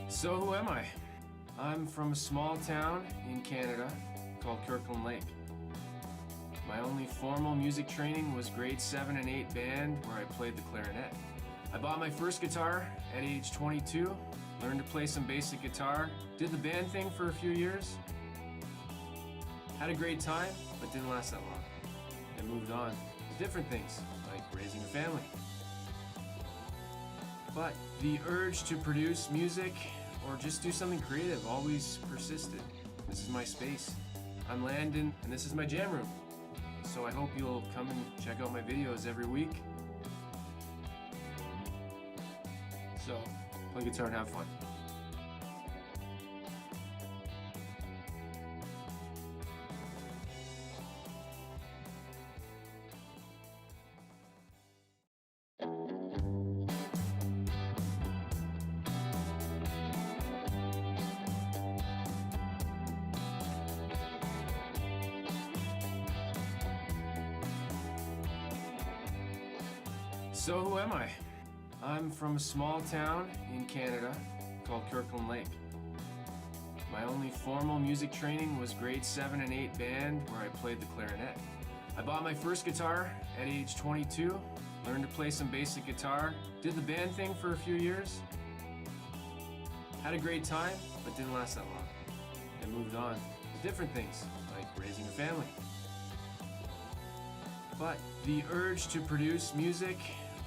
So who am I? I'm from a small town in Canada called Kirkland Lake. My only formal music training was grade 7 and 8 band, where I played the clarinet. I bought my first guitar at age 22, learned to play some basic guitar, did the band thing for a few years, had a great time, but didn't last that long, and moved on to different things, like raising a family. But the urge to produce music or just do something creative always persisted. This is my space. I'm Landon, and this is my jam room. So I hope you'll come and check out my videos every week. So, play guitar and have fun. So who am I? I'm from a small town in Canada called Kirkland Lake. My only formal music training was grade 7 and 8 band, where I played the clarinet. I bought my first guitar at age 22, learned to play some basic guitar, did the band thing for a few years, had a great time, but didn't last that long, and moved on to different things, like raising a family. But the urge to produce music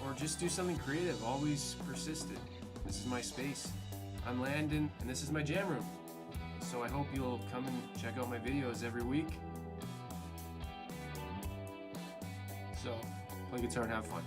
or just do something creative always persisted. This is my space. I'm Landon, and this is my jam room. So I hope you'll come and check out my videos every week. So, play guitar and have fun.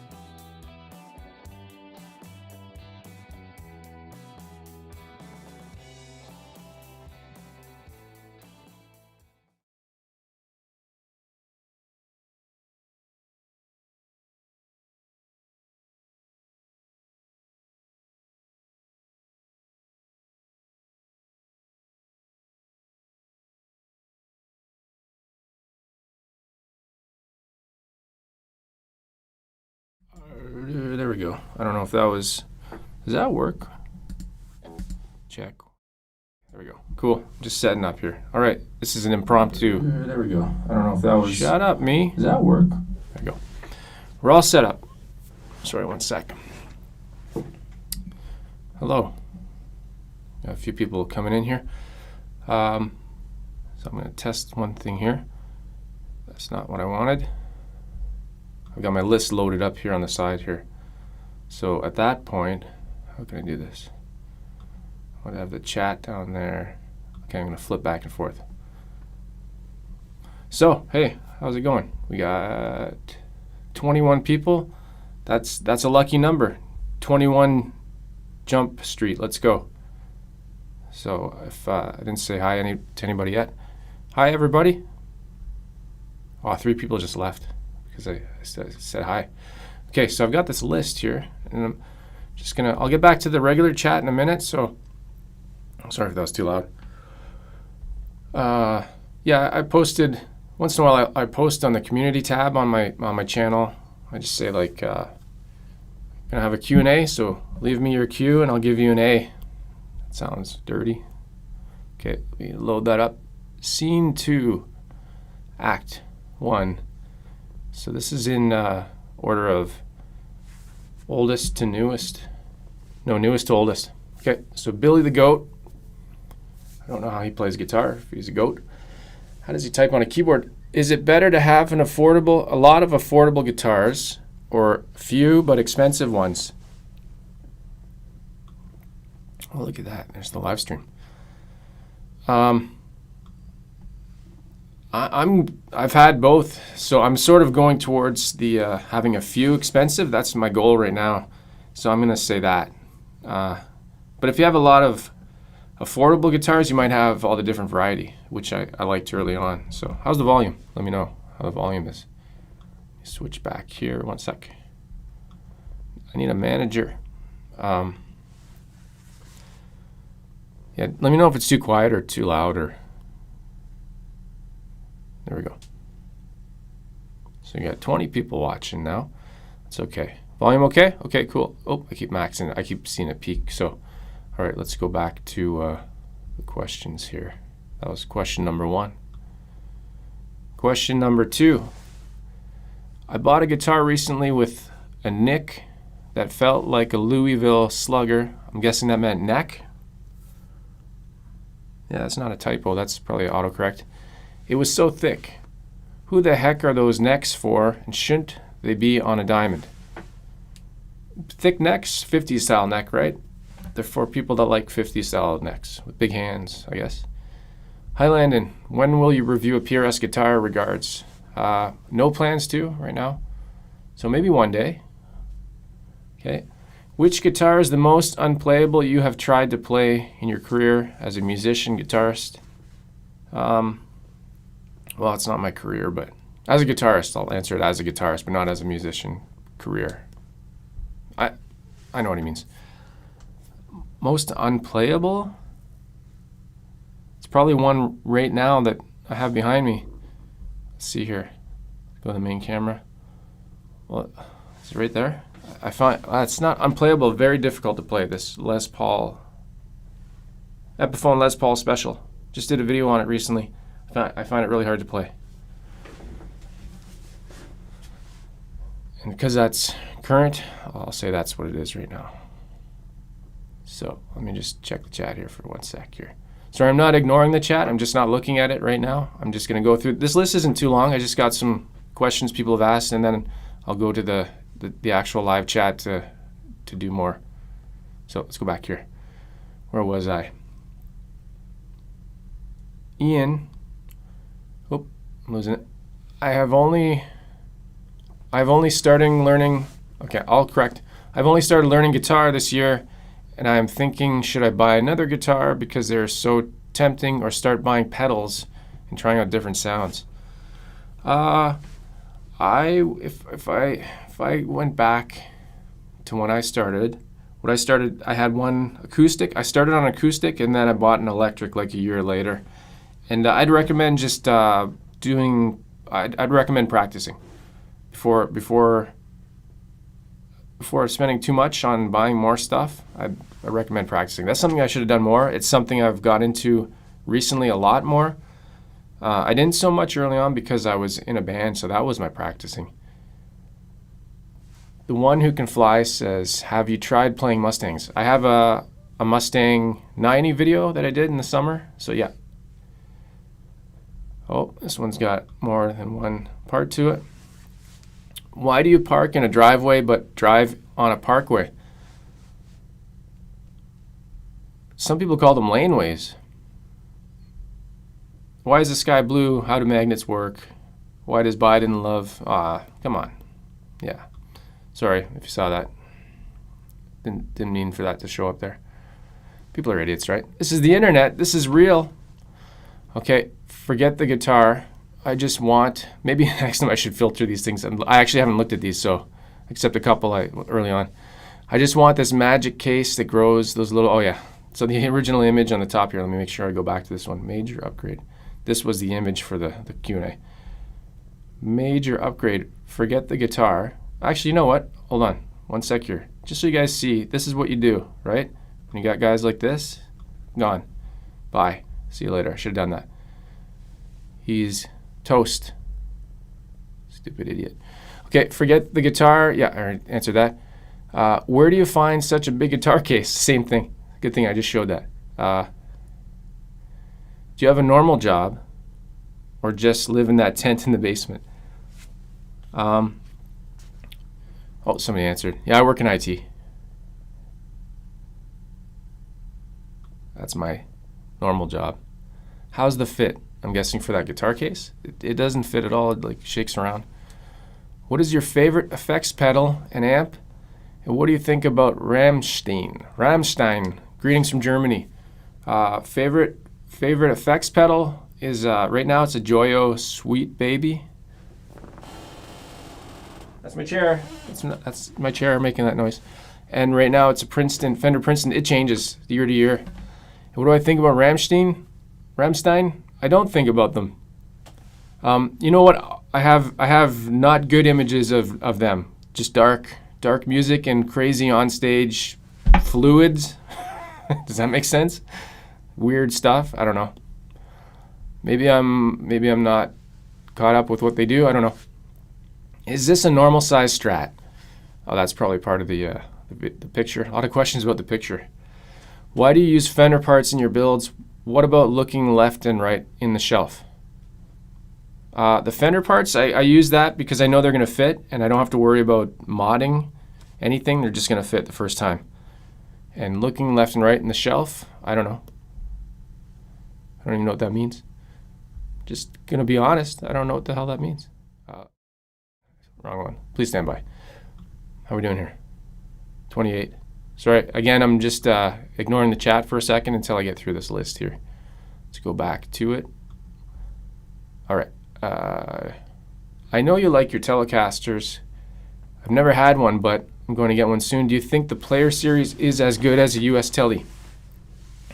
There we go. I don't know if that was... Does that work? Check. There we go. Cool. Just setting up here. All right. This is an impromptu. There we go. I don't know if that was... Shut up, me. Does that work? There we go. We're all set up. Sorry, one sec. Hello. Got a few people coming in here. So I'm going to test one thing here. That's not what I wanted. I've got my list loaded up here on the side here. So at that point, how can I do this? I want to have the chat down there. Okay, I'm going to flip back and forth. So, hey, how's it going? We got 21 people. That's a lucky number. 21 Jump Street. Let's go. So if I didn't say hi to anybody yet. Hi, everybody. Oh, 3 people just left because I said hi. Okay, so I've got this list here, and I'm just I'll get back to the regular chat in a minute, so sorry if that was too loud. Yeah, I posted, once in a while I post on the community tab on my channel. I just say like, gonna have a Q&A, so leave me your Q and I'll give you an A. That sounds dirty. Okay, let me load that up. Scene 2, Act 1. So this is in order of oldest to newest. No, newest to oldest. Okay, so Billy the Goat. I don't know how he plays guitar, if he's a goat. How does he type on a keyboard? Is it better to have a lot of affordable guitars or few but expensive ones? Oh, look at that. There's the live stream. I've had both, so I'm sort of going towards the having a few expensive. That's my goal right now, so I'm gonna say that. But if you have a lot of affordable guitars, you might have all the different variety, which I liked early on. So how's the volume? Let me know how the volume is. Switch back here, one sec. I need a manager. Yeah, Yeah, let me know if it's too quiet or too loud or... There we go. So you got 20 people watching now. It's okay. Volume okay? Okay, cool. Oh, I keep maxing it. I keep seeing it peak. So, all right, let's go back to the questions here. That was question number 1. Question number 2. I bought a guitar recently with a nick that felt like a Louisville Slugger. I'm guessing that meant neck. Yeah, that's not a typo. That's probably autocorrect. It was so thick. Who the heck are those necks for, and shouldn't they be on a diamond? Thick necks, 50s style neck, right? They're for people that like 50s style necks with big hands, I guess. Hi, Landon. When will you review a PRS guitar? Regards. No plans to right now. So maybe one day. Okay. Which guitar is the most unplayable you have tried to play in your career as a musician, guitarist? Well, it's not my career, but as a guitarist, I'll answer it as a guitarist, but not as a musician career. I know what he means. Most unplayable? It's probably one right now that I have behind me. Let's see here. Go to the main camera. Well, is it right there? I find it's not unplayable, very difficult to play. This Les Paul, Epiphone Les Paul Special. Just did a video on it recently. I find it really hard to play. And because that's current, I'll say that's what it is right now. So let me just check the chat here for 1 sec here. Sorry, I'm not ignoring the chat. I'm just not looking at it right now. I'm just going to go through. This list isn't too long. I just got some questions people have asked, and then I'll go to the actual live chat to do more. So let's go back here. Where was I? Ian. Oh, I'm losing it. I've only started learning. Okay, I'll correct. I've only started learning guitar this year, and I'm thinking, should I buy another guitar because they're so tempting, or start buying pedals and trying out different sounds? If I went back to when I started, I had one acoustic. I started on acoustic, and then I bought an electric like a year later. And I'd recommend just I'd recommend practicing before spending too much on buying more stuff. I recommend practicing. That's something I should have done more. It's something I've got into recently a lot more. I didn't so much early on because I was in a band, so that was my practicing. The One Who Can Fly says, have you tried playing Mustangs? I have a Mustang 90 video that I did in the summer, so yeah. Oh, this one's got more than one part to it. Why do you park in a driveway but drive on a parkway? Some people call them laneways. Why is the sky blue? How do magnets work? Why does Biden love... come on. Yeah. Sorry if you saw that. Didn't mean for that to show up there. People are idiots, right? This is the internet. This is real. Okay, forget the guitar. I just want... Maybe next time I should filter these things. I actually haven't looked at these, so... Except a couple early on. I just want this magic case that grows those little... Oh, yeah. So the original image on the top here. Let me make sure I go back to this one. Major upgrade. This was the image for the Q&A. Major upgrade. Forget the guitar. Actually, you know what? Hold on. 1 sec here. Just so you guys see, this is what you do, right? When you got guys like this, gone. Bye. See you later. I should have done that. He's toast. Stupid idiot. Okay, forget the guitar. Yeah, I already answered that. Where do you find such a big guitar case? Same thing. Good thing I just showed that. Do you have a normal job or just live in that tent in the basement? Oh, somebody answered. Yeah, I work in IT. That's my normal job. How's the fit? I'm guessing for that guitar case. It doesn't fit at all. It like shakes around. What is your favorite effects pedal and amp? And what do you think about Rammstein? Rammstein. Greetings from Germany. Favorite effects pedal is right now it's a Joyo Sweet Baby. That's my chair. That's my chair making that noise. And right now it's a Fender Princeton. It changes year to year. What do I think about Rammstein? I don't think about them. You know what? I have not good images of them. Just dark music and crazy on stage fluids. Does that make sense? Weird stuff. I don't know. Maybe I'm not caught up with what they do. I don't know. Is this a normal size Strat? Oh, that's probably part of the picture. A lot of questions about the picture. Why do you use fender parts in your builds? What about looking left and right in the shelf? The fender parts, I use that because I know they're going to fit and I don't have to worry about modding anything. They're just going to fit the first time. And looking left and right in the shelf, I don't know. I don't even know what that means. Just going to be honest, I don't know what the hell that means. Wrong one. Please stand by. How are we doing here? 28. Sorry, again, I'm just ignoring the chat for a second until I get through this list here. Let's go back to it. All right. I know you like your Telecasters. I've never had one, but I'm going to get one soon. Do you think the Player Series is as good as a US Tele?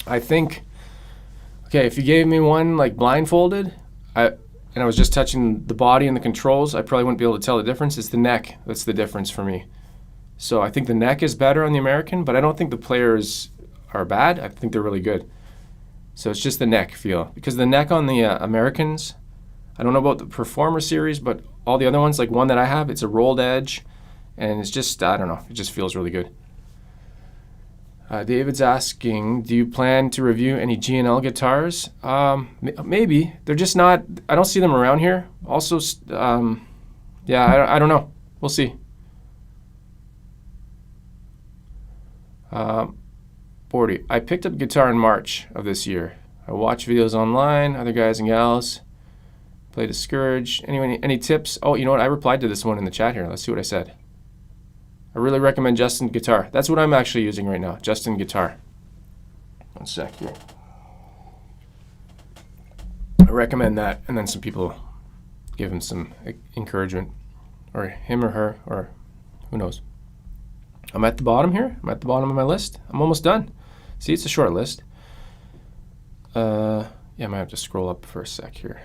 I think, okay, if you gave me one like blindfolded, and I was just touching the body and the controls, I probably wouldn't be able to tell the difference. It's the neck that's the difference for me. So I think the neck is better on the American, but I don't think the players are bad. I think they're really good. So it's just the neck feel. Because the neck on the Americans, I don't know about the Performer series, but all the other ones, like one that I have, it's a rolled edge, and it's just, I don't know, it just feels really good. David's asking, do you plan to review any G&L guitars? Maybe. They're just not, I don't see them around here. Also, yeah, I don't know. We'll see. 40. I picked up a guitar in March of this year. I watch videos online, other guys and gals. Play Discouraged. Anyway, any tips? Oh, you know what? I replied to this one in the chat here. Let's see what I said. I really recommend Justin Guitar. That's what I'm actually using right now, Justin Guitar. One sec here. I recommend that, and then some people give him some encouragement, or him or her, or who knows. I'm at the bottom here. I'm at the bottom of my list. I'm almost done. See, it's a short list. Yeah, I might have to scroll up for a sec here.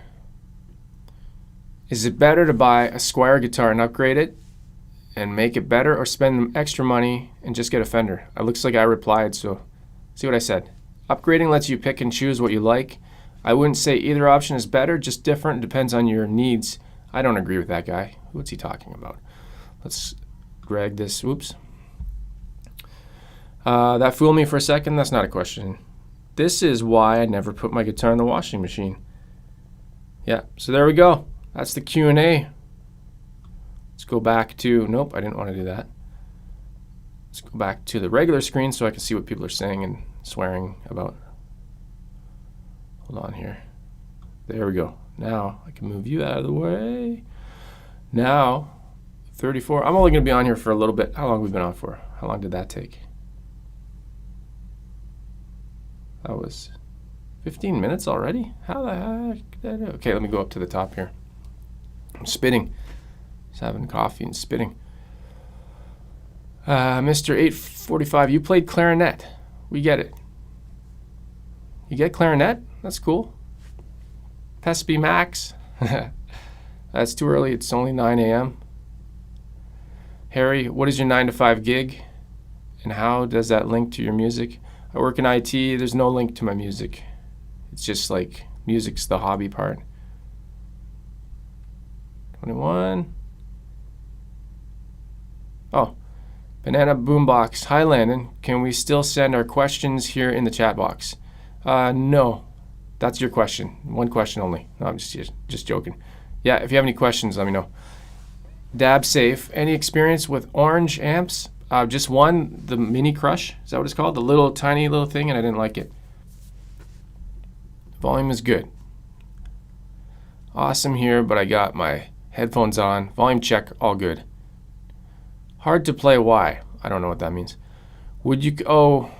Is it better to buy a Squier guitar and upgrade it and make it better, or spend extra money and just get a Fender? It looks like I replied, so see what I said. Upgrading lets you pick and choose what you like. I wouldn't say either option is better, just different. It depends on your needs. I don't agree with that guy. What's he talking about? Let's drag this. Oops. That fooled me for a second. That's not a question. This is why I never put my guitar in the washing machine. Yeah, so there we go. That's the Q&A. Let's go back to, nope, I didn't want to do that. Let's go back to the regular screen so I can see what people are saying and swearing about. Hold on here. There we go. Now I can move you out of the way. Now, 34. I'm only going to be on here for a little bit. How long have we been on for? How long did that take? That was 15 minutes already? How the heck did I do? Okay, let me go up to the top here. I'm spitting. Just having coffee and spitting. Mr. 845, you played clarinet. We get it. You get clarinet? That's cool. Pesby Max. That's too early. It's only 9 a.m. Harry, what is your 9 to 5 gig? And how does that link to your music? I work in IT. There's no link to my music. It's just like music's the hobby part. 21. Oh, Banana Boombox. Hi, Landon. Can we still send our questions here in the chat box? No. That's your question. One question only. No, I'm just joking. Yeah, if you have any questions, let me know. Dab Safe. Any experience with orange amps? Just one, the Mini Crush. Is that what it's called? The little tiny little thing, and I didn't like it. Volume is good. Awesome here, but I got my headphones on. Volume check, all good. Hard to play, why? I don't know what that means. Would you, oh,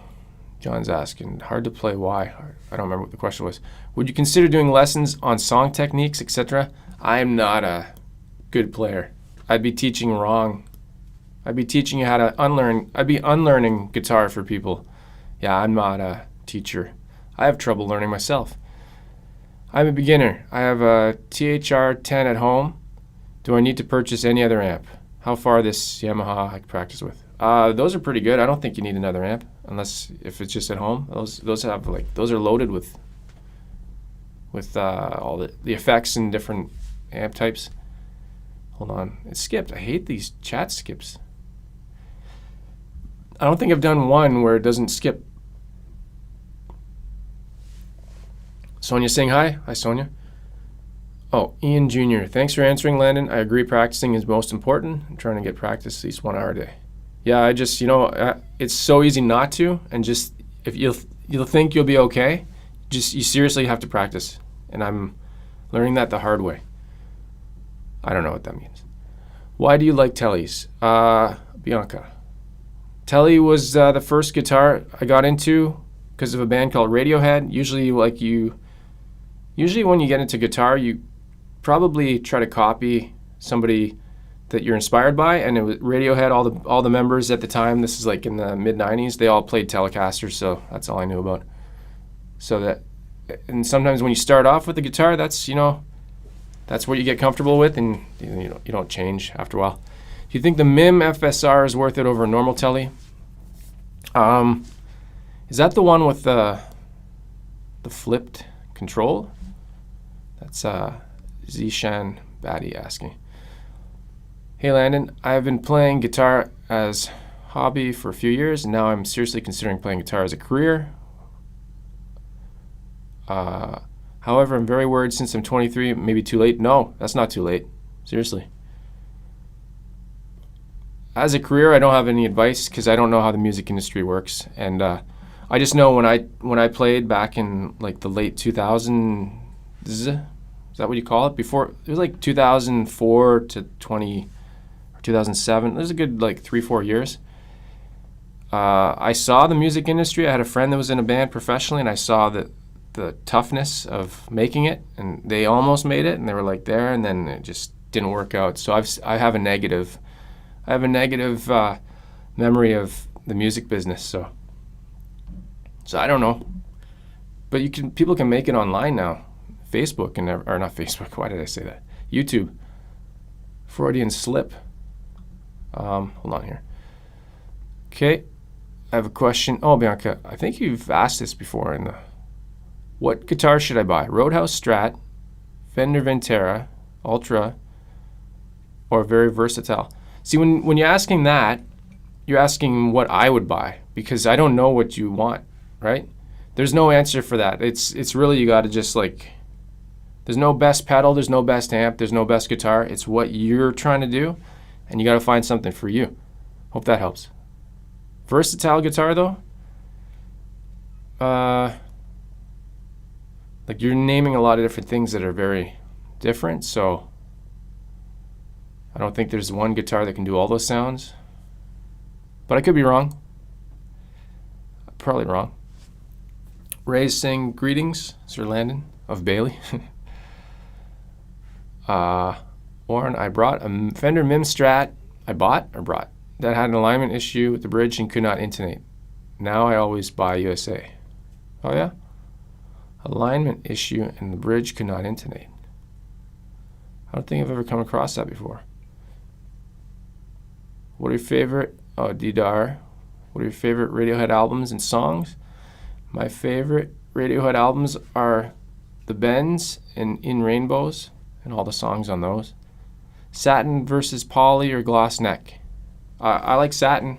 John's asking, hard to play, why? I don't remember what the question was. Would you consider doing lessons on song techniques, etc.? I'm not a good player. I'd be teaching wrong. I'd be teaching you how to unlearn. I'd be unlearning guitar for people. Yeah, I'm not a teacher. I have trouble learning myself. I'm a beginner. I have a THR-10 at home. Do I need to purchase any other amp? How far this Yamaha I can practice with? Those are pretty good. I don't think you need another amp unless if it's just at home. Those have those are loaded with all the effects and different amp types. Hold on, it skipped. I hate these chat skips. I don't think I've done one where it doesn't skip. Sonia saying hi. Hi, Sonia. Oh, Ian Jr. Thanks for answering, Landon. I agree practicing is most important. I'm trying to get practice at least 1 hour a day. Yeah, I just, it's so easy not to, and just, if you'll think you'll be okay, just, you seriously have to practice. And I'm learning that the hard way. I don't know what that means. Why do you like Tellys? Bianca. Telly was the first guitar I got into because of a band called Radiohead. Usually when you get into guitar, you probably try to copy somebody that you're inspired by, and it was Radiohead. All the members at the time, this is like in the mid '90s, they all played Telecasters, so that's all I knew about. And sometimes when you start off with the guitar, that's what you get comfortable with, and you don't change after a while. Do you think the MIM FSR is worth it over a normal Telly? Is that the one with the flipped control? That's Zishan Batty asking. Hey Landon, I've been playing guitar as hobby for a few years, and now I'm seriously considering playing guitar as a career. However, I'm very worried since I'm 23, maybe too late. No, that's not too late. Seriously. As a career, I don't have any advice because I don't know how the music industry works, and I just know when I played back in like the late 2000s, is that what you call it? Before it was like 2004 to 2007. It was a good like 3-4 years. I saw the music industry. I had a friend that was in a band professionally, and I saw the toughness of making it, and they almost made it, and they were like there, and then it just didn't work out. So I have a negative memory of the music business. So I don't know, but people can make it online now. Facebook or not Facebook. Why did I say that? YouTube. Freudian slip. Hold on here. Okay, I have a question. Oh, Bianca, I think you've asked this before. What guitar should I buy? Roadhouse Strat, Fender Ventera, Ultra, or very versatile? See, when you're asking that, you're asking what I would buy because I don't know what you want, right? There's no answer for that. It's really, you got to just there's no best pedal, there's no best amp, there's no best guitar. It's what you're trying to do, and you got to find something for you. Hope that helps. Versatile guitar though, you're naming a lot of different things that are very different, so I don't think there's one guitar that can do all those sounds, but I could be wrong. Probably wrong. Ray's saying greetings, Sir Landon of Bailey. Warren, I brought a Fender MIM Strat. I bought that had an alignment issue with the bridge and could not intonate. Now I always buy USA. Oh yeah? Alignment issue and the bridge could not intonate. I don't think I've ever come across that before. What are your favorite, Didar, what are your favorite Radiohead albums and songs? My favorite Radiohead albums are The Bends and In Rainbows and all the songs on those. Satin versus Poly or Gloss Neck. I like Satin.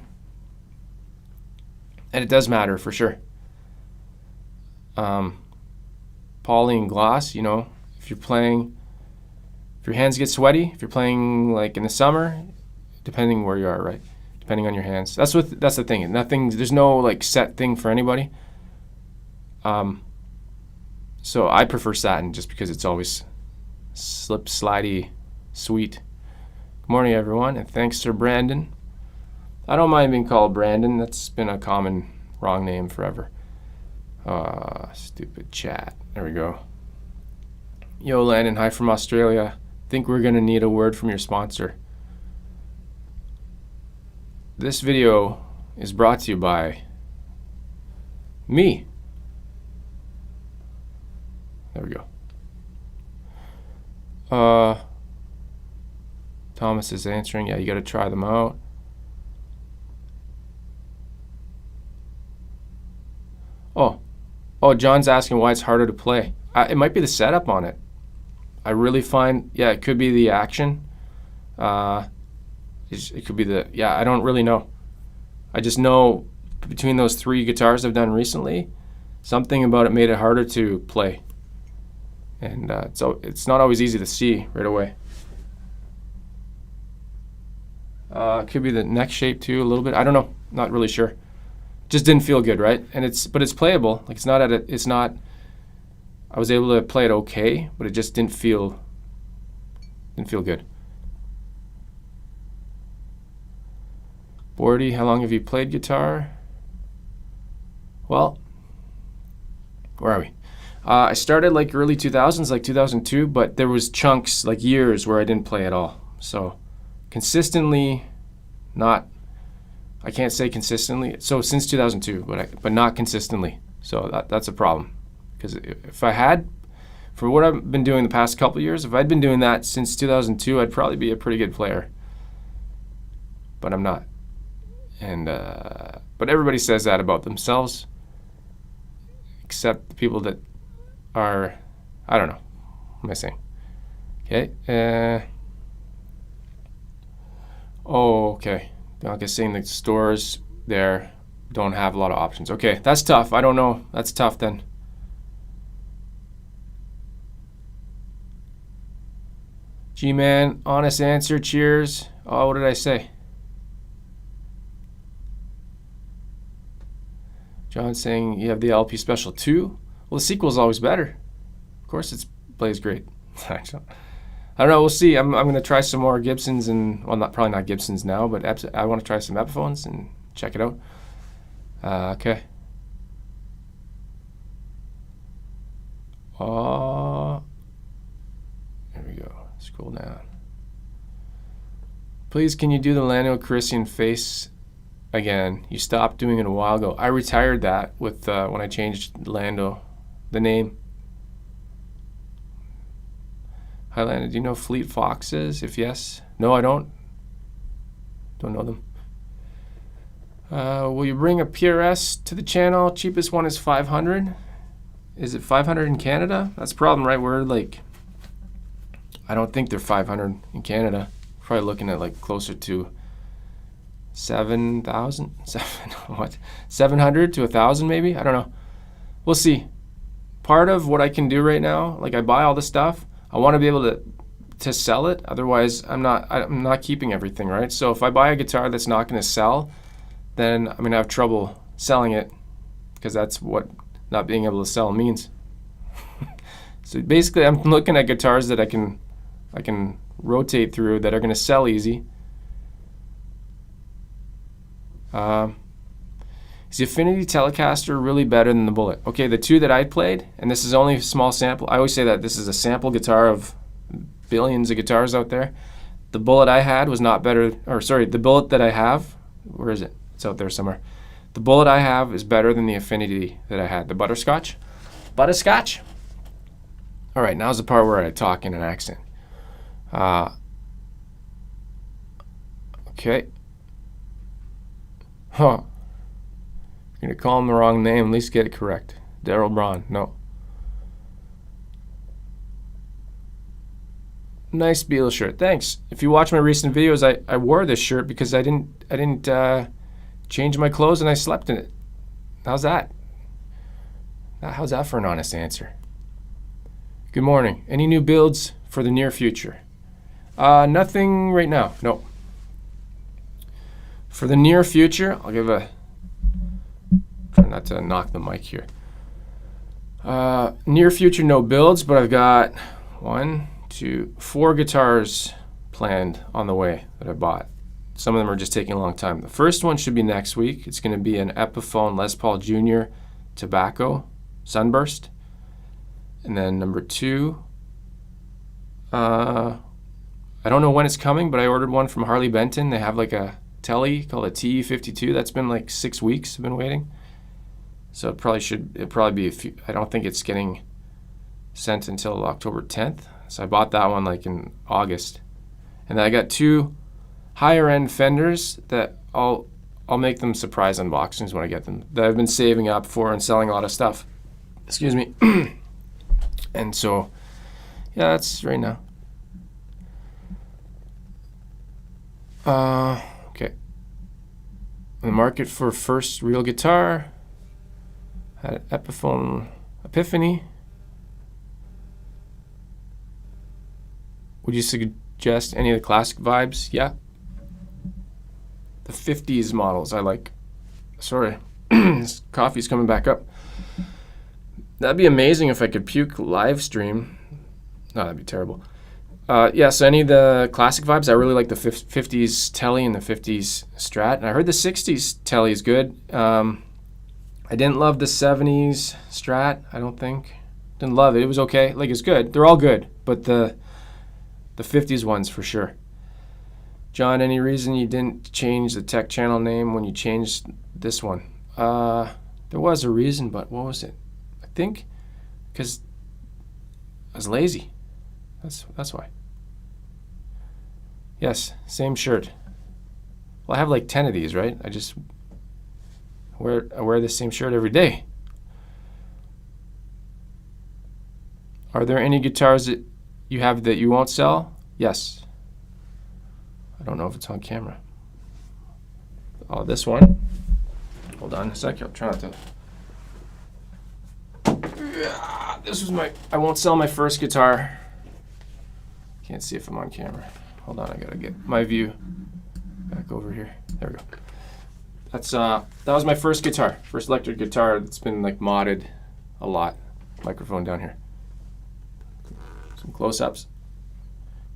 And it does matter for sure. Poly and Gloss, if your hands get sweaty, if you're playing like in the summer, depending where you are, right? Depending on your hands. That's the thing. There's no like set thing for anybody. So I prefer Satin just because it's always slip, slidey, sweet. Good morning, everyone, and thanks, Sir Brandon. I don't mind being called Brandon. That's been a common wrong name forever. Stupid chat. There we go. Yo, Landon, hi from Australia. Think we're going to need a word from your sponsor. This video is brought to you by me. There we go. Thomas is answering. Yeah, you got to try them out. Oh, John's asking why it's harder to play. It might be the setup on it. I really find, yeah, it could be the action. It could be I don't really know. I just know between those 3 guitars I've done recently, something about it made it harder to play. And so it's not always easy to see right away. It could be the neck shape too, a little bit. I don't know. Not really sure. Just didn't feel good, right? And but it's playable. Like it's not. I was able to play it okay, but it just didn't feel good. Bordy, how long have you played guitar? Well, where are we? I started like early 2000s, like 2002, but there was chunks, like years, where I didn't play at all. So consistently, not. I can't say consistently. So since 2002, but not consistently. So that's a problem. Because if I had, for what I've been doing the past couple of years, if I'd been doing that since 2002, I'd probably be a pretty good player. But I'm not. And but everybody says that about themselves, except the people that are, I don't know. What am I saying? Okay. Okay. Like I was saying, the stores there don't have a lot of options. Okay, that's tough. I don't know. That's tough then. G-Man, honest answer, cheers. Oh, what did I say? John saying you have the LP Special 2. Well, the sequel's always better. Of course, it plays great. I don't know. We'll see. I'm going to try some more Gibsons and, well, probably not Gibsons now, but I want to try some Epiphones and check it out. Okay. There we go. Scroll down. Please, can you do the Landon Christian face again? You stopped doing it a while ago. I retired that with when I changed Lando, the name. Hi, Landon. Do you know Fleet Foxes? If yes. No, I don't. Don't know them. Will you bring a PRS to the channel? Cheapest one is 500. Is it 500 in Canada? That's the problem, right? We're like, I don't think they're 500 in Canada. Probably looking at like closer to 7,000. What? 700 to 1,000 maybe? I don't know. We'll see. Part of what I can do right now, like I buy all the stuff, I want to be able to sell it. Otherwise, I'm not keeping everything, right? So if I buy a guitar that's not going to sell, then I'm going to have trouble selling it, because that's what not being able to sell means. So basically, I'm looking at guitars that I can rotate through that are going to sell easy. Is the Affinity Telecaster really better than the Bullet? Okay, the 2 that I played, and this is only a small sample. I always say that this is a sample guitar of billions of guitars out there. The Bullet I had was not better, or sorry, the Bullet that I have, where is it? It's out there somewhere. The Bullet I have is better than the Affinity that I had, the Butterscotch. Butterscotch? All right, now's the part where I talk in an accent. Okay. Huh. You're going to call him the wrong name, at least get it correct. Daryl Braun, no. Nice Beal shirt, thanks. If you watch my recent videos, I wore this shirt because I didn't change my clothes and I slept in it. How's that? How's that for an honest answer? Good morning. Any new builds for the near future? Nothing right now, no. For the near future, I'll give a, try not to knock the mic here. Near future, no builds, but I've got 1, 2, 4 guitars planned on the way that I bought. Some of them are just taking a long time. The first one should be next week. It's going to be an Epiphone Les Paul Jr. Tobacco Sunburst. And then number 2, I don't know when it's coming, but I ordered one from Harley Benton. They have like a Telly called a TE52. That's been like 6 weeks. I've been waiting. So it probably be a few. I don't think it's getting sent until October 10th. So I bought that one like in August. And then I got 2 higher end Fenders that I'll make them surprise unboxings when I get them, that I've been saving up for and selling a lot of stuff. Excuse me. And so, yeah, that's right now. Okay. In the market for first real guitar. Had an Epiphone Epiphany. Would you suggest any of the classic vibes? Yeah. The 50s models I like. Sorry, this coffee's coming back up. That'd be amazing if I could puke live stream. No, that'd be terrible. So any of the classic vibes, I really like the 50s Telly and the 50s Strat. And I heard the 60s Telly is good. I didn't love the 70s Strat, I don't think. Didn't love it. It was okay. Like, it's good. They're all good. But the 50s ones for sure. John, any reason you didn't change the tech channel name when you changed this one? There was a reason, but what was it? I think because I was lazy. That's why. Yes, same shirt. Well, I have like 10 of these, right? I just wear the same shirt every day. Are there any guitars that you have that you won't sell? Yes. I don't know if it's on camera. Oh, this one. Hold on a sec. I'll try not to. This was I won't sell my first guitar. Can't see if I'm on camera. Hold on, I gotta get my view back over here. There we go. That was my first guitar, first electric guitar that's been like modded a lot. Microphone down here. Some close-ups.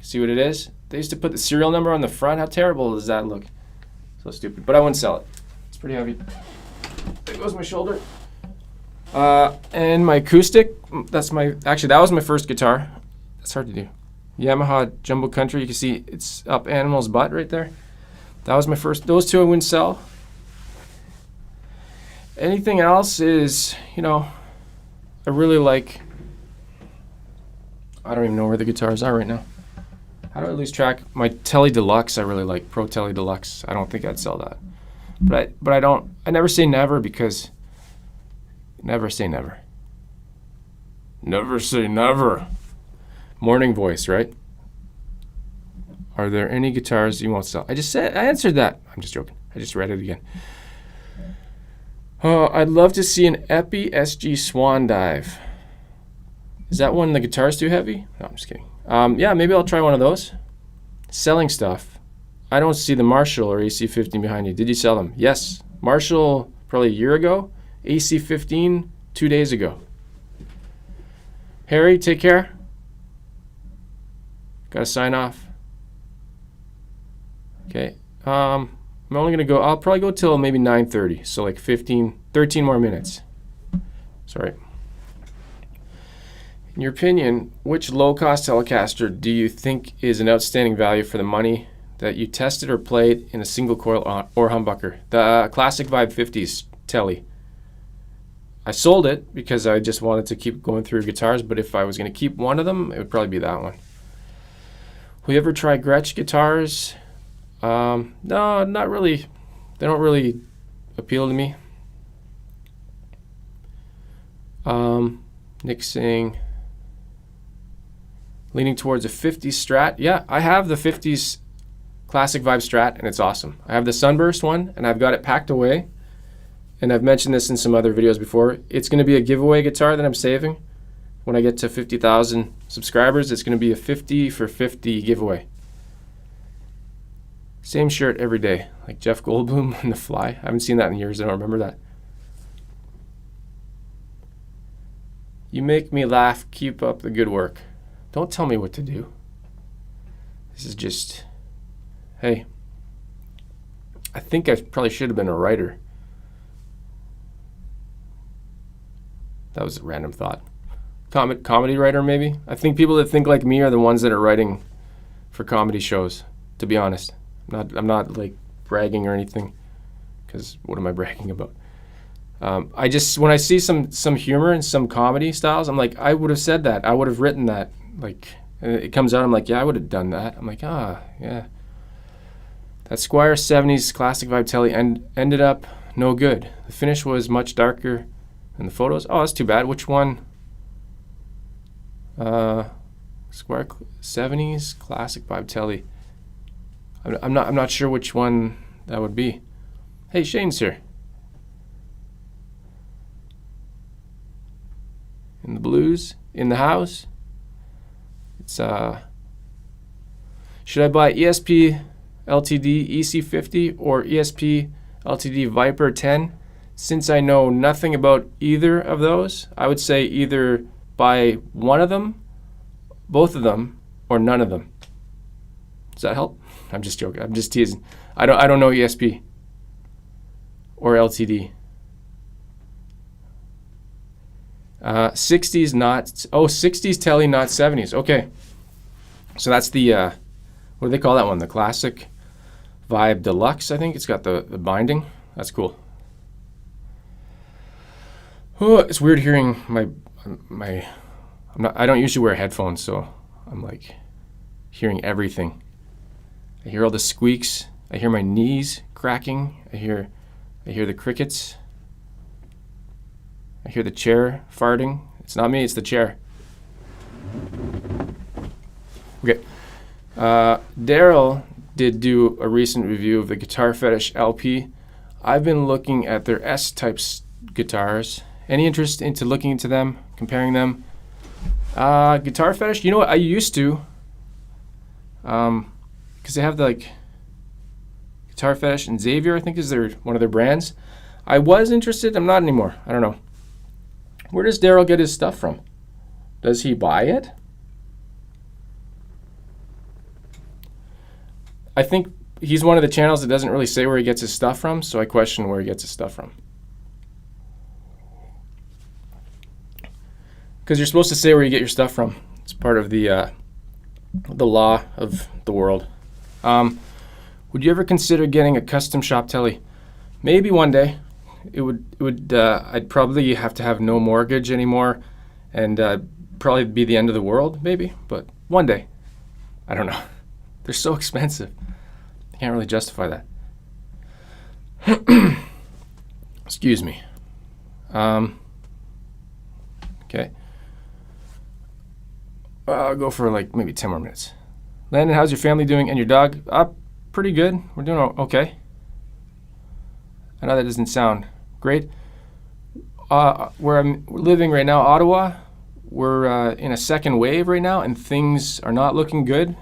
See what it is? They used to put the serial number on the front. How terrible does that look? So stupid. But I wouldn't sell it. It's pretty heavy. There goes my shoulder. And my acoustic. That was my first guitar. That's hard to do. Yamaha Jumbo Country. You can see it's up Animal's butt right there. That was my first. Those two I wouldn't sell. Anything else is, I really like. I don't even know where the guitars are right now. How do I lose track? My Tele Deluxe, I really like. Pro Tele Deluxe. I don't think I'd sell that. But I never say never because never say never. Never say never. Morning voice, right? Are there any guitars you won't sell? I answered that. I'm just joking. I just read it again. Oh, I'd love to see an Epi SG Swan Dive. Is that one the guitar's too heavy? No, I'm just kidding. Yeah, maybe I'll try one of those. Selling stuff. I don't see the Marshall or AC-15 behind you. Did you sell them? Yes. Marshall probably a year ago. AC-15 2 days ago. Harry, take care. Gotta sign off. Okay. I'm only gonna go. I'll probably go till maybe 9:30. So like 13 more minutes. Sorry. In your opinion, which low-cost Telecaster do you think is an outstanding value for the money that you tested or played in a single coil or humbucker? The Classic Vibe 50s Tele. I sold it because I just wanted to keep going through guitars, but if I was going to keep one of them, it would probably be that one. Will you ever try Gretsch guitars? No, not really. They don't really appeal to me. Nick saying, leaning towards a 50s Strat. Yeah, I have the 50s Classic Vibe Strat, and it's awesome. I have the Sunburst one, and I've got it packed away. And I've mentioned this in some other videos before. It's going to be a giveaway guitar that I'm saving. When I get to 50,000 subscribers, it's going to be a 50 for 50 giveaway. Same shirt every day, like Jeff Goldblum in The Fly. I haven't seen that in years. I don't remember that. You make me laugh. Keep up the good work. Don't tell me what to do. This is just, hey, I think I probably should have been a writer. That was a random thought. Comedy writer, maybe? I think people that think like me are the ones that are writing for comedy shows, to be honest. I'm not like bragging or anything, because what am I bragging about? I just, when I see some humor and some comedy styles, I'm like, I would have said that. I would have written that. Like, and it comes out, I'm like, yeah, I would have done that. I'm like, yeah. That Squire 70s classic vibe telly ended up no good. The finish was much darker than the photos. Oh, that's too bad. Which one? Squire 70s classic vibe telly. I'm not sure which one that would be. Hey, Shane's here. In the blues, in the house. It's should I buy ESP LTD EC50 or ESP LTD Viper 10? Since I know nothing about either of those, I would say either buy one of them, both of them, or none of them. Does that help? I'm just joking. I'm just teasing. I don't know ESP or LTD. 60s not 60s telly, not 70s. Okay, so that's the what do they call that one? The classic vibe deluxe. I think it's got the binding. That's cool. Oh, it's weird hearing I don't usually wear headphones, so I'm like hearing everything. I hear all the squeaks. I hear my knees cracking. I hear the crickets. I hear the chair farting. It's not me, it's the chair. Okay. Daryl did do a recent review of the Guitar Fetish LP. I've been looking at their S-type guitars. Any interest into looking into them, comparing them? Guitar Fetish, you know what? I used to. Because they have the Guitar Fetish and Xavier, I think is one of their brands. I was interested. I'm not anymore. I don't know. Where does Daryl get his stuff from? Does he buy it? I think he's one of the channels that doesn't really say where he gets his stuff from, so I question where he gets his stuff from. Because you're supposed to say where you get your stuff from. It's part of the law of the world. Would you ever consider getting a custom shop telly? Maybe one day. It would. I'd probably have to have no mortgage anymore, and probably be the end of the world, maybe. But one day, I don't know. They're so expensive. I can't really justify that. Excuse me. Okay. I'll go for maybe 10 more minutes. Landon, how's your family doing and your dog? Pretty good. We're doing okay. I know that doesn't sound great. Where I'm living right now, Ottawa, we're in a second wave right now, and things are not looking good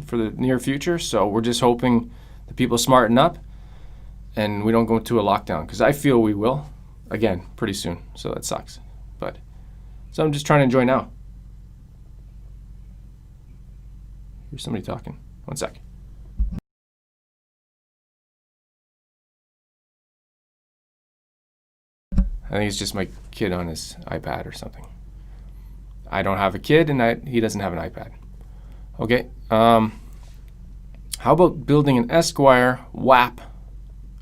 for the near future. So we're just hoping the people smarten up and we don't go into a lockdown, because I feel we will again pretty soon. So that sucks. So I'm just trying to enjoy now. Here's somebody talking. One sec. I think it's just my kid on his iPad or something. I don't have a kid, and he doesn't have an iPad. Okay. How about building an Esquire WAP?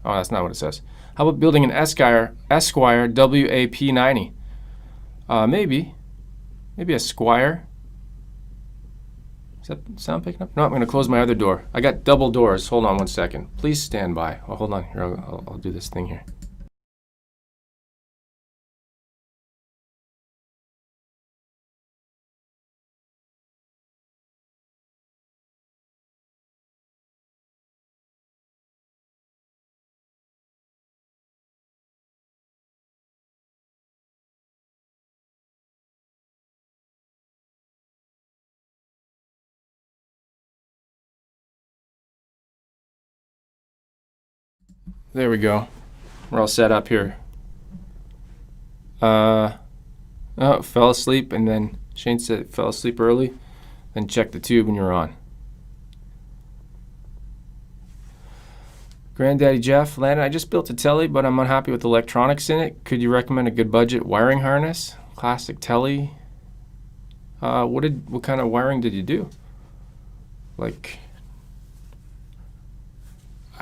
Oh, that's not what it says. How about building an Esquire WAP90? Maybe a Squire. Does that sound picking up? No, I'm going to close my other door. I got double doors. Hold on one second. Please stand by. Oh, hold on. Here, I'll do this thing here. There we go. We're all set up here. Fell asleep, and then Shane said fell asleep early, then checked the tube and you're on. Granddaddy Jeff, Landon, I just built a telly, but I'm unhappy with the electronics in it. Could you recommend a good budget wiring harness? Classic telly. What kind of wiring did you do?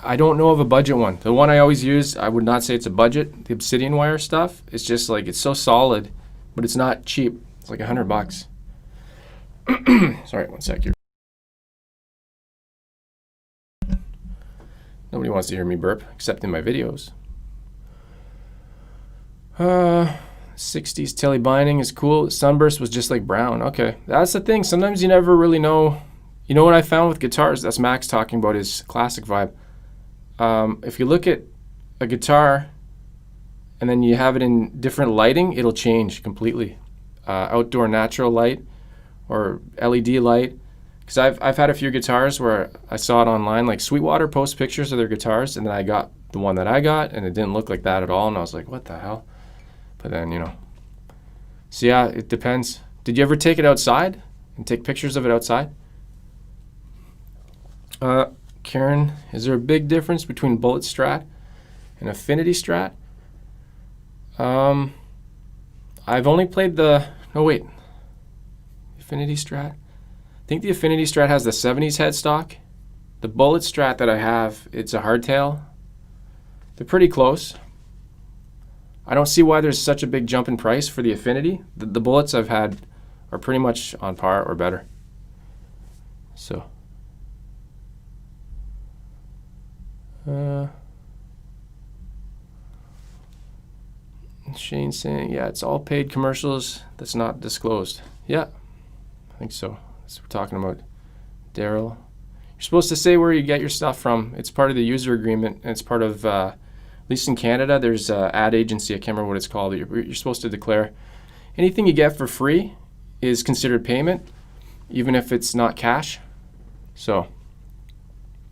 I don't know of a budget one. The one I always use, I would not say it's a budget. The obsidian wire stuff, it's just like, it's so solid, but it's not cheap. It's like $100. Sorry, one sec here. Nobody wants to hear me burp, except in my videos. 60s Telly binding is cool. Sunburst was just like brown. Okay, that's the thing. Sometimes you never really know. You know what I found with guitars? That's Max talking about his classic vibe. If you look at a guitar and then you have it in different lighting, it'll change completely. Outdoor natural light or LED light. Because I've had a few guitars where I saw it online, like Sweetwater post pictures of their guitars, and then I got the one that I got, and it didn't look like that at all, and I was like, what the hell? But then, you know. So yeah, it depends. Did you ever take it outside and take pictures of it outside? Karen, is there a big difference between Bullet Strat and Affinity Strat? I've only played the, Affinity Strat. I think the Affinity Strat has the 70s headstock. The Bullet Strat that I have, it's a hardtail. They're pretty close. I don't see why there's such a big jump in price for the Affinity. The Bullets I've had are pretty much on par or better. So. Shane's saying, yeah, it's all paid commercials that's not disclosed. Yeah, I think so. That's what we're talking about. Daryl. You're supposed to say where you get your stuff from. It's part of the user agreement, and it's part of, at least in Canada, there's an ad agency, I can't remember what it's called, you're supposed to declare. Anything you get for free is considered payment, even if it's not cash. So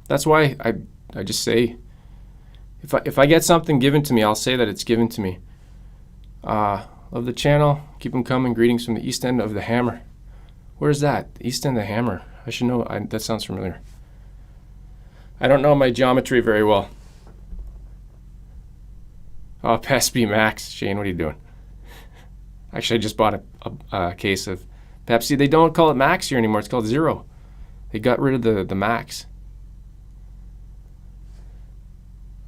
that's why I just say, if I get something given to me, I'll say that it's given to me. Love the channel. Keep them coming. Greetings from the east end of the Hammer. Where's that? The east end of the Hammer. I should know. That sounds familiar. I don't know my geometry very well. Oh, Pepsi Max. Shane, what are you doing? Actually, I just bought a case of Pepsi. They don't call it Max here anymore. It's called Zero. They got rid of the Max.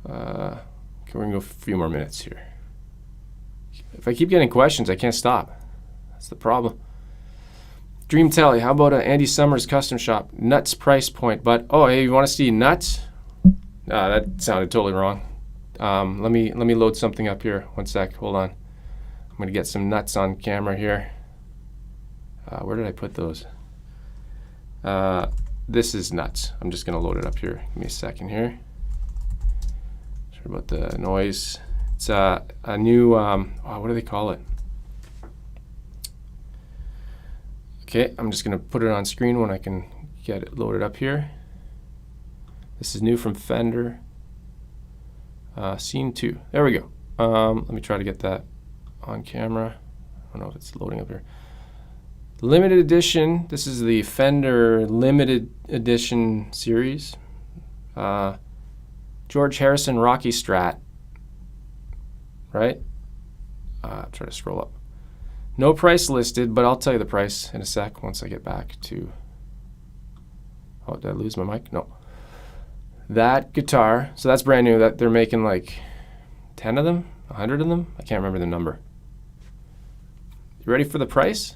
Okay, we're going to go a few more minutes here. If I keep getting questions, I can't stop. That's the problem. Dream Telly, how about Andy Summers Custom Shop? Nuts price point, but oh, hey, you want to see nuts? That sounded totally wrong. Let me load something up here. One sec, hold on. I'm gonna get some nuts on camera here. Where did I put those? This is nuts. I'm just gonna load it up here. Give me a second here. Sorry about the noise. It's a new, what do they call it? Okay, I'm just going to put it on screen when I can get it loaded up here. This is new from Fender. Scene 2. There we go. Let me try to get that on camera. I don't know if it's loading up here. Limited edition. This is the Fender limited edition series. George Harrison Rocky Strat. Right? Try to scroll up. No price listed, but I'll tell you the price in a sec once I get back to... Oh, did I lose my mic? No. That guitar, so that's brand new. That they're making like 10 of them, 100 of them. I can't remember the number. You ready for the price?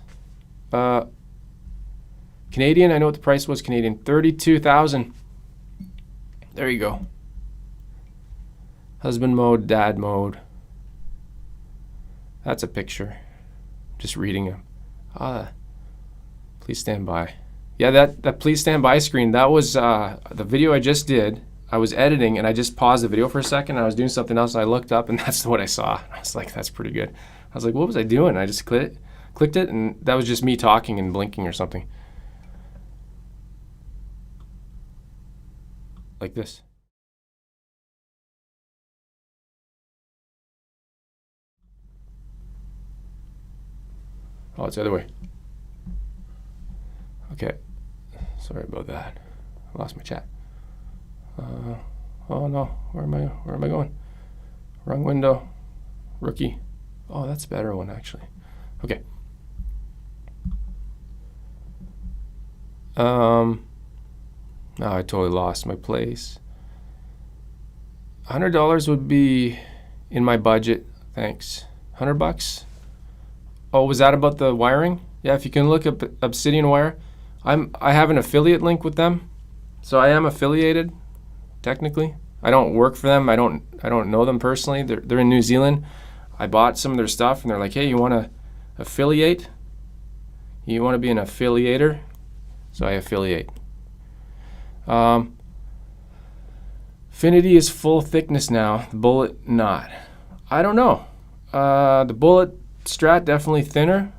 Canadian, I know what the price was Canadian. $32,000. There you go. Husband mode, dad mode. That's a picture. Just reading them. Please stand by. Yeah, that please stand by screen, that was the video I just did. I was editing and I just paused the video for a second and I was doing something else and I looked up and that's what I saw. I was like, that's pretty good. I was like, what was I doing? I just clicked it and that was just me talking and blinking or something. Like this. Oh, it's the other way. Okay. Sorry about that. I lost my chat. Oh no, where am I going? Wrong window. Rookie. Oh, that's a better one actually. Okay. No, I totally lost my place. $100 would be in my budget. Thanks. $100. Oh, was that about the wiring? Yeah, if you can look up Obsidian Wire, I have an affiliate link with them, so I am affiliated technically. I don't work for them. I don't know them personally. They're in New Zealand. I bought some of their stuff, and they're like, hey, you want to affiliate? You want to be an affiliator? So I affiliate. Infinity is full thickness now. The Bullet not. I don't know. The Bullet Strat definitely thinner.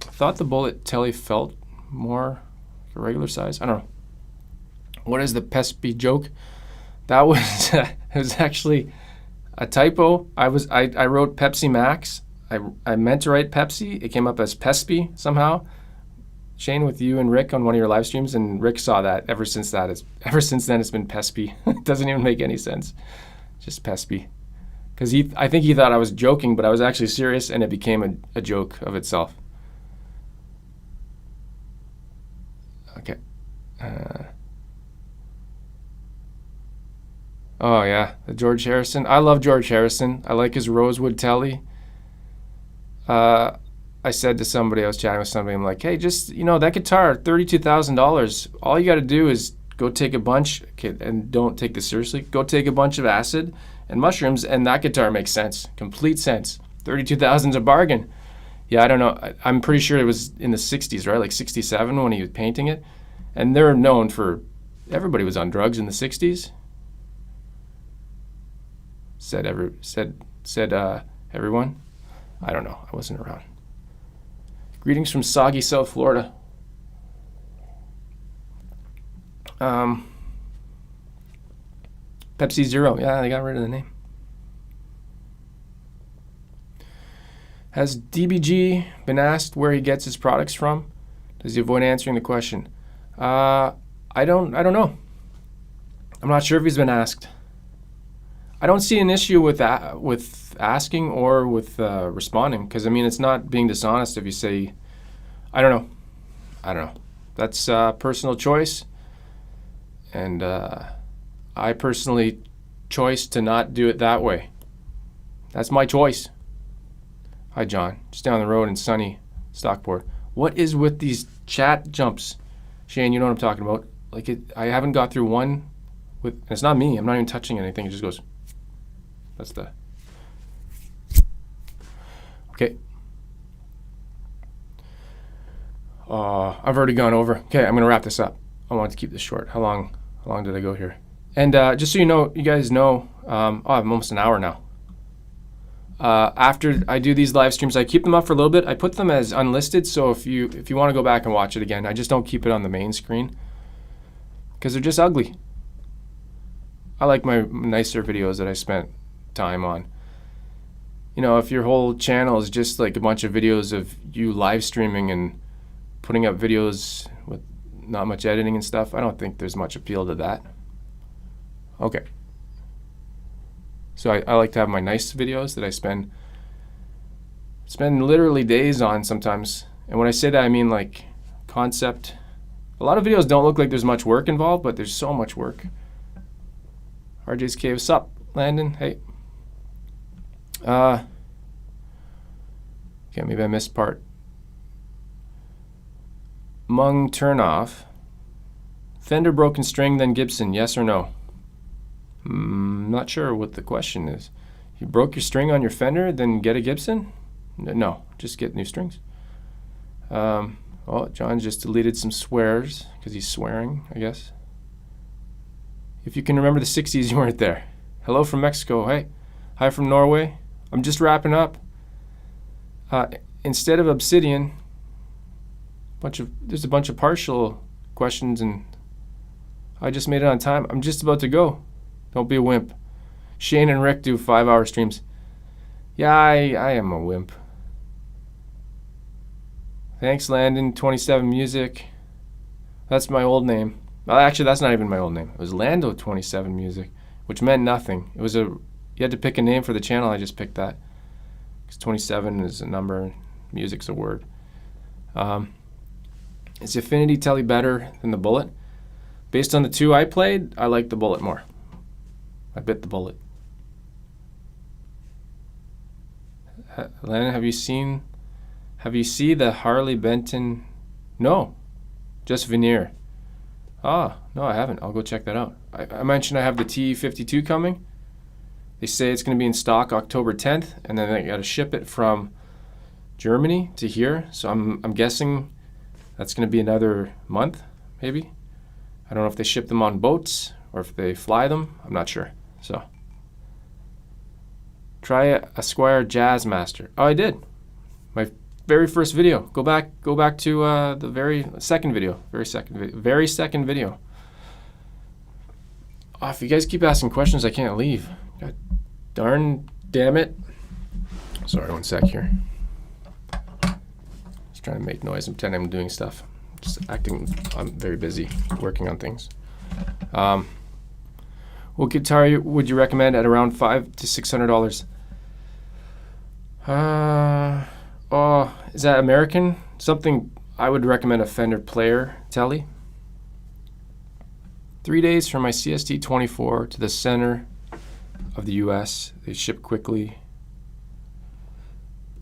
I thought the Bullet Telly felt more like a regular size. I don't know. What is the Pespi joke? That was it was actually a typo. I wrote Pepsi Max. I meant to write Pepsi. It came up as Pespi somehow. Shane, with you and Rick on one of your live streams, and Rick saw that. Ever since then, it's been Pespi. It doesn't even make any sense. Just Pespi. Because I think he thought I was joking, but I was actually serious, and it became a joke of itself. Okay. Oh, yeah, the George Harrison. I love George Harrison. I like his Rosewood Telly. I said to somebody, I was chatting with somebody, I'm like, hey, just, that guitar, $32,000. All you got to do is go take a bunch, and don't take this seriously, go take a bunch of acid and mushrooms, and that guitar makes sense. Complete sense. $32,000 is a bargain. Yeah, I don't know. I'm pretty sure it was in the 60s, right? Like 67 when he was painting it. And they're known for, everybody was on drugs in the 60s. Said everyone. I don't know. I wasn't around. Greetings from soggy South Florida. Pepsi Zero. Yeah, they got rid of the name. Has DBG been asked where he gets his products from? Does he avoid answering the question? I don't know. I'm not sure if he's been asked. I don't see an issue with that, with asking or with responding, because it's not being dishonest if you say, I don't know. That's personal choice, and I personally choice to not do it that way. That's my choice. Hi, John. Just down the road in sunny Stockport. What is with these chat jumps? Shane, you know what I'm talking about. I haven't got through one with, and it's not me. I'm not even touching anything. It just goes. That's the. Okay. I've already gone over. Okay, I'm going to wrap this up. I want to keep this short. How long did I go here? And just so you guys know, I'm almost an hour now. After I do these live streams, I keep them up for a little bit. I put them as unlisted, so if you want to go back and watch it again, I just don't keep it on the main screen because they're just ugly. I like my nicer videos that I spent time on. If your whole channel is just like a bunch of videos of you live streaming and putting up videos with not much editing and stuff, I don't think there's much appeal to that. Okay. So I like to have my nice videos that I spend literally days on sometimes. And when I say that, I mean like concept. A lot of videos don't look like there's much work involved, but there's so much work. RJ's Cave, sup, Landon? Hey. Okay, maybe I missed part. Mung turnoff. Fender broken string, then Gibson, yes or no? Not sure what the question is. You broke your string on your Fender, then get a Gibson? No, just get new strings. John just deleted some swears because he's swearing, I guess. If you can remember the 60s, you weren't there. Hello from Mexico. Hey. Hi from Norway. I'm just wrapping up. Instead of Obsidian, there's a bunch of partial questions, and I just made it on time. I'm just about to go. Don't be a wimp. Shane and Rick do 5-hour streams. Yeah, I am a wimp. Thanks, Landon. 27 Music. That's my old name. Well, actually, that's not even my old name. It was Lando 27 Music, which meant nothing. You had to pick a name for the channel. I just picked that because 27 is a number, music's a word. Is the Affinity Telly better than the Bullet? based on the two I played, I like the bullet more. I bit the bullet. Landon, have you seen the Harley Benton? No, just veneer. Ah, no, I haven't. I'll go check that out. I mentioned I have the T52 coming. They say it's going to be in stock October 10th, and then I got to ship it from Germany to here. So I'm guessing that's going to be another month, maybe. I don't know if they ship them on boats or if they fly them. I'm not sure. So try a Squire Jazzmaster. Oh, I did. My very first video. Go back to the very second video. Very second video. Oh, if you guys keep asking questions, I can't leave. God darn damn it. Sorry, one sec here. Just trying to make noise and pretend I'm doing stuff. Just acting. I'm very busy working on things. What guitar would you recommend at around $500 to $600? Oh, is that American? Something I would recommend a Fender Player Tele. 3 days from my CST-24 to the center of the U.S. They ship quickly.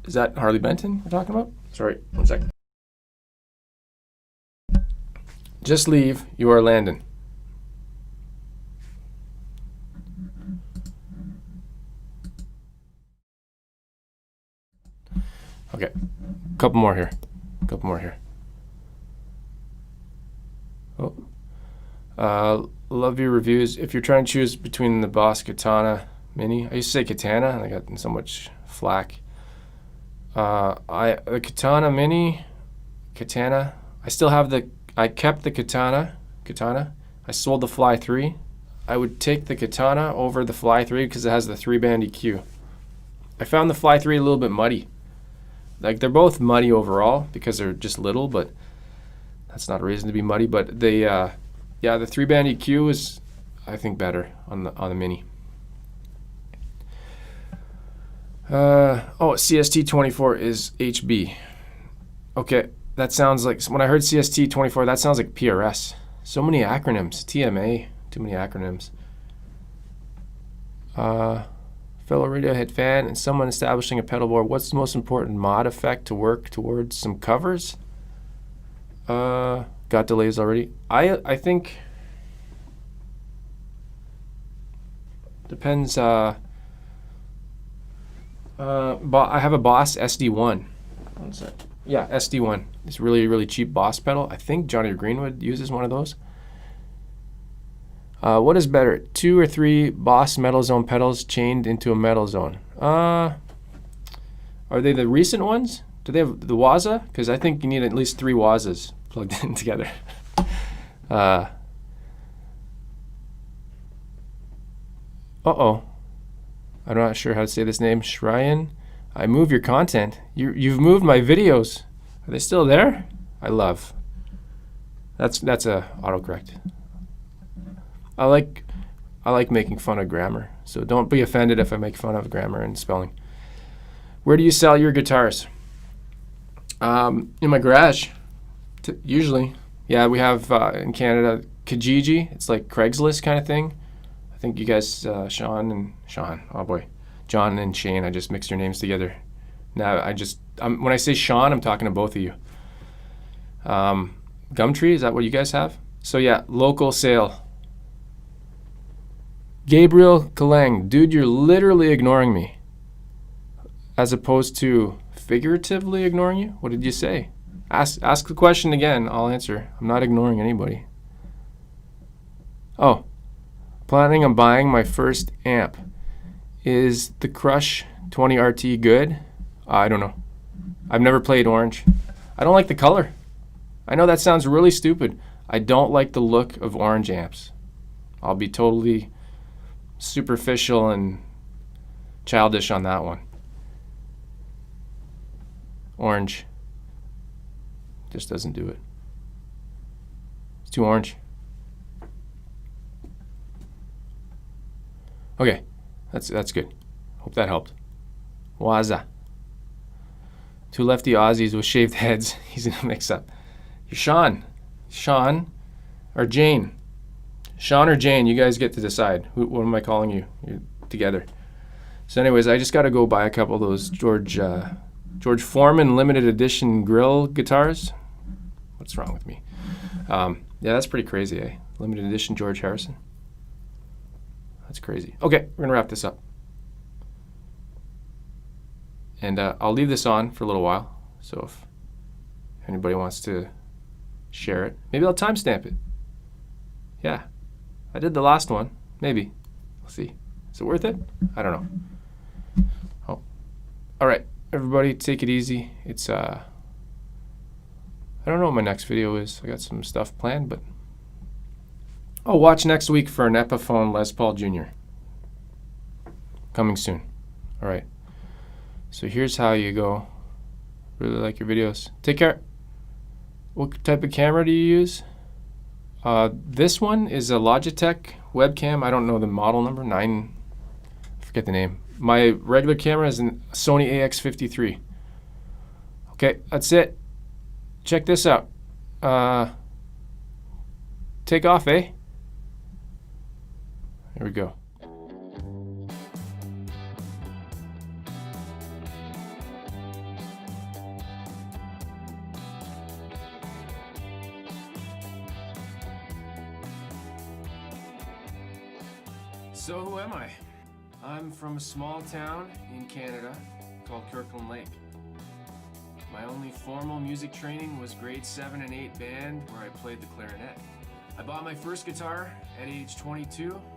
Is that Harley Benton we're talking about? Sorry, one second. Just leave. You are Landon. Okay, couple more here. Oh, love your reviews. If you're trying to choose between the Boss Katana Mini, I used to say Katana, and I got so much flack. The Katana Mini, I still have I kept the Katana. I sold the Fly 3. I would take the Katana over the Fly 3 because it has the 3-band EQ. I found the Fly 3 a little bit muddy. Like, they're both muddy overall because they're just little, but that's not a reason to be muddy. But the 3-band EQ is, I think, better on the Mini. CST-24 is HB. Okay, that sounds like, when I heard CST-24, that sounds like PRS. So many acronyms. TMA, too many acronyms. Fellow Radiohead fan and someone establishing a pedal board. What's the most important mod effect to work towards some covers? Got delays already. I think depends. I have a Boss SD1. One sec. Yeah, SD1. It's really, really cheap Boss pedal. I think Johnny Greenwood uses one of those. What is better, 2 or 3 Boss Metal Zone pedals chained into a Metal Zone? Are they the recent ones? Do they have the Waza? Because I think you need at least 3 Wazas plugged in together. I'm not sure how to say this name. Shryan. I move your content. You've moved my videos. Are they still there? I love. That's a autocorrect. I like making fun of grammar, so don't be offended if I make fun of grammar and spelling. Where do you sell your guitars? In my garage, usually. Yeah, we have in Canada Kijiji. It's like Craigslist kind of thing. I think you guys, John and Shane. I just mixed your names together. Now when I say Sean, I'm talking to both of you. Gumtree, is that what you guys have? So yeah, local sale. Gabriel Kaleng, dude, you're literally ignoring me. As opposed to figuratively ignoring you? What did you say? Ask the question again, I'll answer. I'm not ignoring anybody. Oh, planning on buying my first amp. Is the Crush 20 RT good? I don't know. I've never played orange. I don't like the color. I know that sounds really stupid. I don't like the look of orange amps. I'll be totally superficial and childish on that one. Orange just doesn't do it. It's too orange. Okay, that's good. Hope that helped. Waza. 2 lefty Aussies with shaved heads. He's in a mix-up. You're Sean or Jane. Sean or Jane, you guys get to decide. What am I calling you? You're together. So anyways, I just got to go buy a couple of those George Foreman limited edition grill guitars. What's wrong with me? Yeah, that's pretty crazy, eh? Limited edition George Harrison. That's crazy. Okay, we're going to wrap this up. And I'll leave this on for a little while. So if anybody wants to share it, maybe I'll timestamp it. Yeah, I did the last one. Maybe. We'll see. Is it worth it? I don't know. Oh, all right, everybody, take it easy. It's I don't know what my next video is. I got some stuff planned, but I'll watch next week for an Epiphone Les Paul Jr. Coming soon. All right. So here's how you go. Really like your videos. Take care. What type of camera do you use? This one is a Logitech webcam. I don't know the model number. I forget the name. My regular camera is a Sony AX53. Okay, that's it. Check this out. Take off, eh? Here we go. So who am I? I'm from a small town in Canada called Kirkland Lake. My only formal music training was grade 7 and 8 band where I played the clarinet. I bought my first guitar at age 22